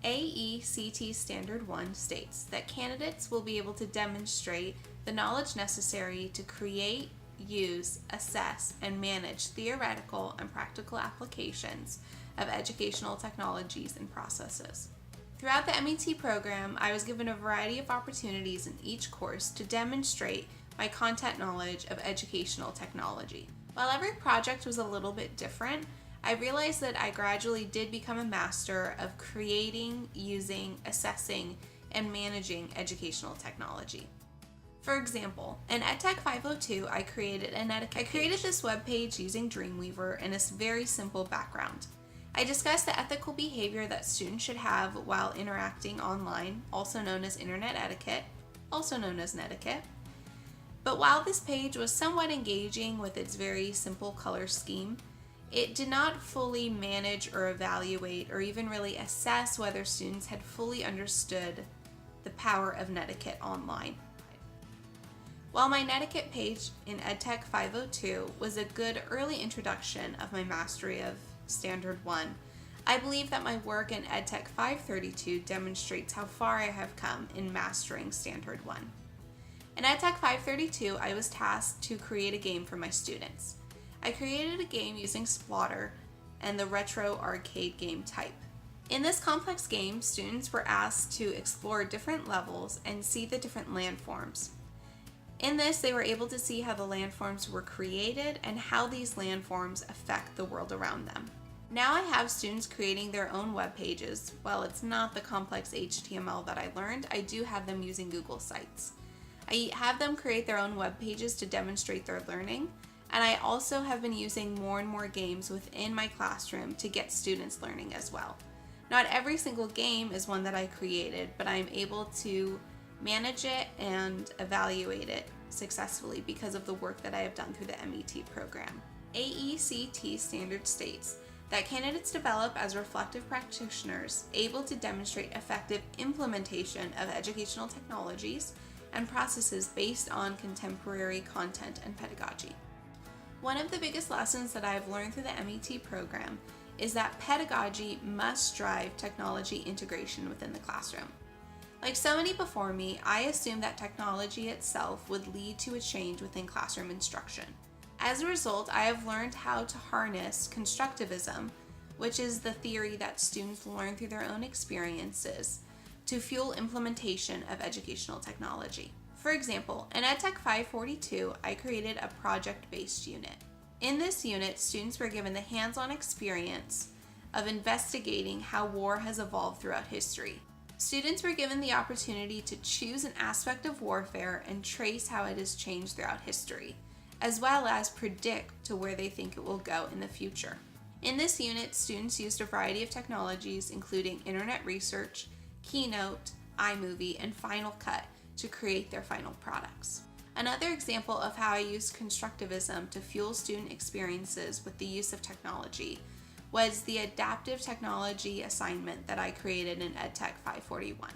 AECT Standard 1 states that candidates will be able to demonstrate the knowledge necessary to create, use, assess, and manage theoretical and practical applications of educational technologies and processes. Throughout the MET program, I was given a variety of opportunities in each course to demonstrate my content knowledge of educational technology. While every project was a little bit different, I realized that I gradually did become a master of creating, using, assessing, and managing educational technology. For example, in EdTech 502, I created this webpage using Dreamweaver and a very simple background. I discussed the ethical behavior that students should have while interacting online, also known as internet etiquette, also known as netiquette. But while this page was somewhat engaging with its very simple color scheme, it did not fully manage or evaluate or even really assess whether students had fully understood the power of netiquette online. While my netiquette page in EdTech 502 was a good early introduction of my mastery of Standard 1, I believe that my work in EdTech 532 demonstrates how far I have come in mastering Standard 1. In EdTech 532, I was tasked to create a game for my students. I created a game using Splotter and the retro arcade game type. In this complex game, students were asked to explore different levels and see the different landforms. In this, they were able to see how the landforms were created and how these landforms affect the world around them. Now I have students creating their own web pages. While it's not the complex HTML that I learned, I do have them using Google Sites. I have them create their own web pages to demonstrate their learning, and I also have been using more and more games within my classroom to get students learning as well. Not every single game is one that I created, but I'm able to manage it and evaluate it successfully because of the work that I have done through the MET program. AECT Standard states that candidates develop as reflective practitioners able to demonstrate effective implementation of educational technologies and processes based on contemporary content and pedagogy. One of the biggest lessons that I have learned through the MET program is that pedagogy must drive technology integration within the classroom. Like so many before me, I assumed that technology itself would lead to a change within classroom instruction. As a result, I have learned how to harness constructivism, which is the theory that students learn through their own experiences, to fuel implementation of educational technology. For example, in EdTech 542, I created a project-based unit. In this unit, students were given the hands-on experience of investigating how war has evolved throughout history. Students were given the opportunity to choose an aspect of warfare and trace how it has changed throughout history, as well as predict to where they think it will go in the future. In this unit, students used a variety of technologies, including internet research, Keynote, iMovie, and Final Cut to create their final products. Another example of how I used constructivism to fuel student experiences with the use of technology was the adaptive technology assignment that I created in EdTech 541.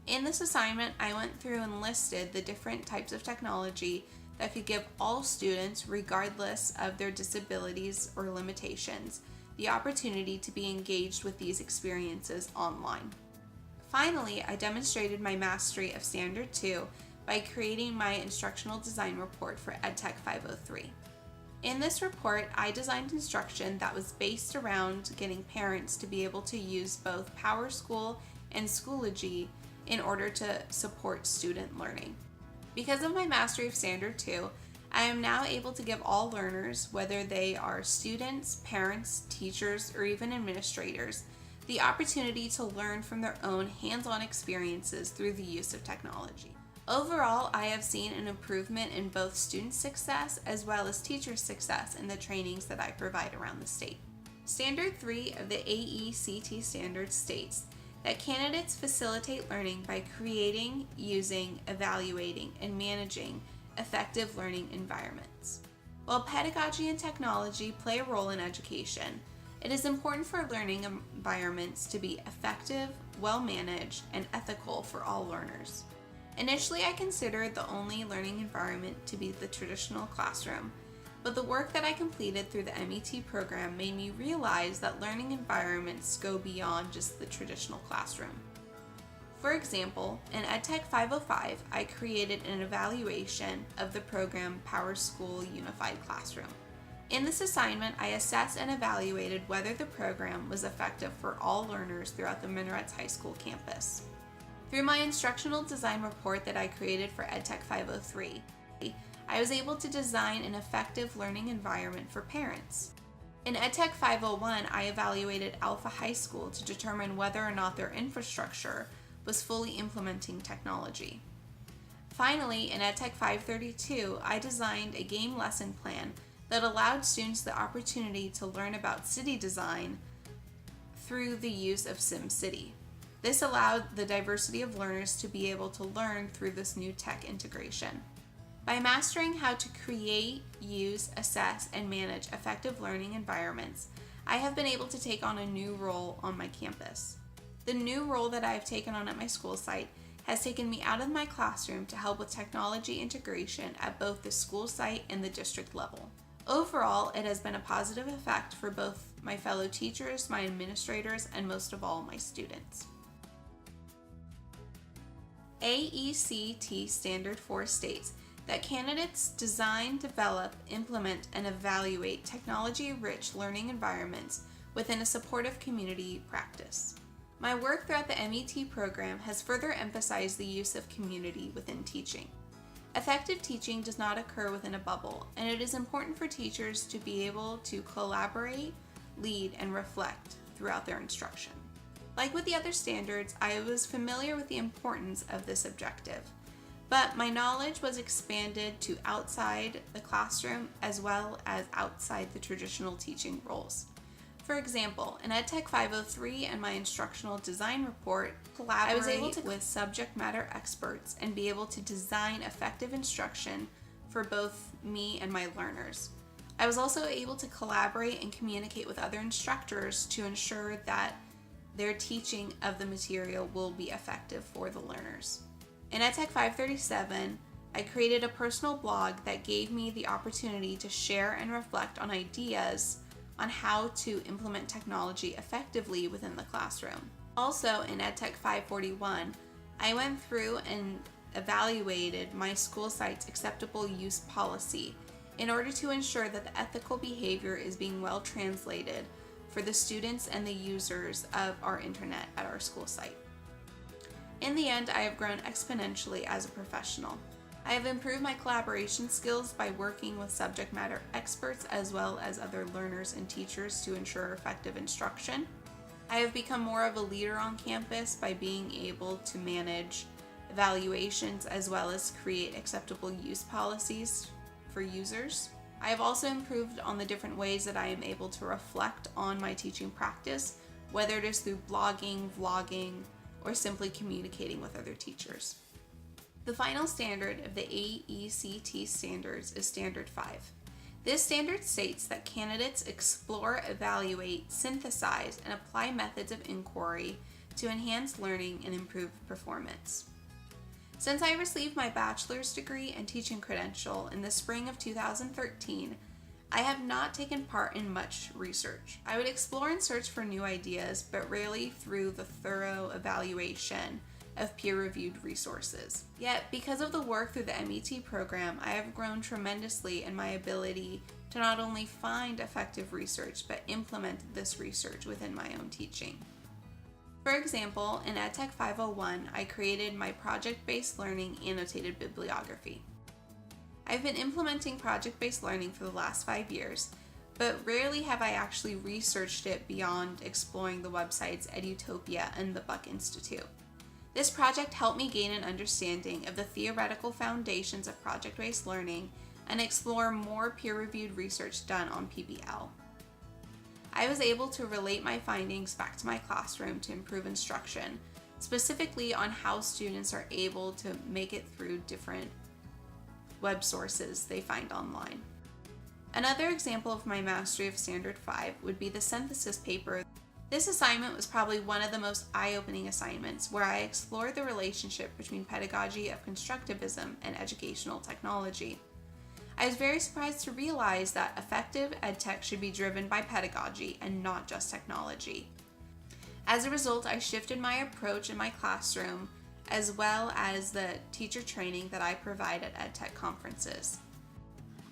In this assignment, I went through and listed the different types of technology that could give all students, regardless of their disabilities or limitations, the opportunity to be engaged with these experiences online. Finally, I demonstrated my mastery of Standard 2 by creating my instructional design report for EdTech 503. In this report, I designed instruction that was based around getting parents to be able to use both PowerSchool and Schoology in order to support student learning. Because of my mastery of Standard 2, I am now able to give all learners, whether they are students, parents, teachers, or even administrators, the opportunity to learn from their own hands-on experiences through the use of technology. Overall, I have seen an improvement in both student success as well as teacher success in the trainings that I provide around the state. Standard 3 of the AECT Standards states that candidates facilitate learning by creating, using, evaluating, and managing effective learning environments. While pedagogy and technology play a role in education, it is important for learning environments to be effective, well-managed, and ethical for all learners. Initially, I considered the only learning environment to be the traditional classroom, but the work that I completed through the MET program made me realize that learning environments go beyond just the traditional classroom. For example, in EdTech 505, I created an evaluation of the program PowerSchool Unified Classroom. In this assignment, I assessed and evaluated whether the program was effective for all learners throughout the Minarets High School campus. Through my instructional design report that I created for EdTech 503, I was able to design an effective learning environment for parents. In EdTech 501, I evaluated Alpha High School to determine whether or not their infrastructure was fully implementing technology. Finally, in EdTech 532, I designed a game lesson plan that allowed students the opportunity to learn about city design through the use of SimCity. This allowed the diversity of learners to be able to learn through this new tech integration. By mastering how to create, use, assess, and manage effective learning environments, I have been able to take on a new role on my campus. The new role that I have taken on at my school site has taken me out of my classroom to help with technology integration at both the school site and the district level. Overall, it has been a positive effect for both my fellow teachers, my administrators, and most of all, my students. AECT Standard 4 states that candidates design, develop, implement, and evaluate technology-rich learning environments within a supportive community practice. My work throughout the MET program has further emphasized the use of community within teaching. Effective teaching does not occur within a bubble, and it is important for teachers to be able to collaborate, lead, and reflect throughout their instruction. Like with the other standards, I was familiar with the importance of this objective, but my knowledge was expanded to outside the classroom as well as outside the traditional teaching roles. For example, in EdTech 503 and my instructional design report, I was able to with subject matter experts and be able to design effective instruction for both me and my learners. I was also able to collaborate and communicate with other instructors to ensure that their teaching of the material will be effective for the learners. In EdTech 537, I created a personal blog that gave me the opportunity to share and reflect on ideas on how to implement technology effectively within the classroom. Also in EdTech 541, I went through and evaluated my school site's acceptable use policy in order to ensure that the ethical behavior is being well translated for the students and the users of our internet at our school site. In the end, I have grown exponentially as a professional. I have improved my collaboration skills by working with subject matter experts as well as other learners and teachers to ensure effective instruction. I have become more of a leader on campus by being able to manage evaluations as well as create acceptable use policies for users. I have also improved on the different ways that I am able to reflect on my teaching practice, whether it is through blogging, vlogging, or simply communicating with other teachers. The final standard of the AECT standards is Standard 5. This standard states that candidates explore, evaluate, synthesize, and apply methods of inquiry to enhance learning and improve performance. Since I received my bachelor's degree and teaching credential in the spring of 2013, I have not taken part in much research. I would explore and search for new ideas, but rarely through the thorough evaluation of peer-reviewed resources. Yet, because of the work through the MET program, I have grown tremendously in my ability to not only find effective research, but implement this research within my own teaching. For example, in EdTech 501, I created my project-based learning annotated bibliography. I've been implementing project-based learning for the last 5 years, but rarely have I actually researched it beyond exploring the websites Edutopia and the Buck Institute. This project helped me gain an understanding of the theoretical foundations of project-based learning and explore more peer-reviewed research done on PBL. I was able to relate my findings back to my classroom to improve instruction, specifically on how students are able to make it through different web sources they find online. Another example of my mastery of Standard 5 would be the synthesis paper. This assignment was probably one of the most eye-opening assignments where I explored the relationship between pedagogy of constructivism and educational technology. I was very surprised to realize that effective EdTech should be driven by pedagogy and not just technology. As a result, I shifted my approach in my classroom as well as the teacher training that I provide at EdTech conferences.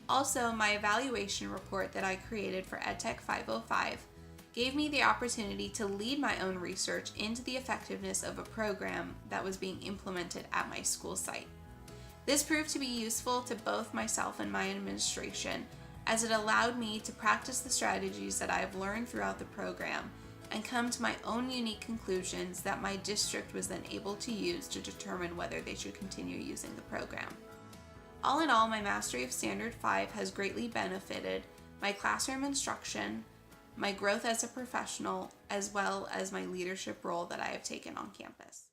Also, my evaluation report that I created for EdTech 505 gave me the opportunity to lead my own research into the effectiveness of a program that was being implemented at my school site. This proved to be useful to both myself and my administration, as it allowed me to practice the strategies that I have learned throughout the program and come to my own unique conclusions that my district was then able to use to determine whether they should continue using the program. All in all, my mastery of Standard 5 has greatly benefited my classroom instruction, my growth as a professional, as well as my leadership role that I have taken on campus.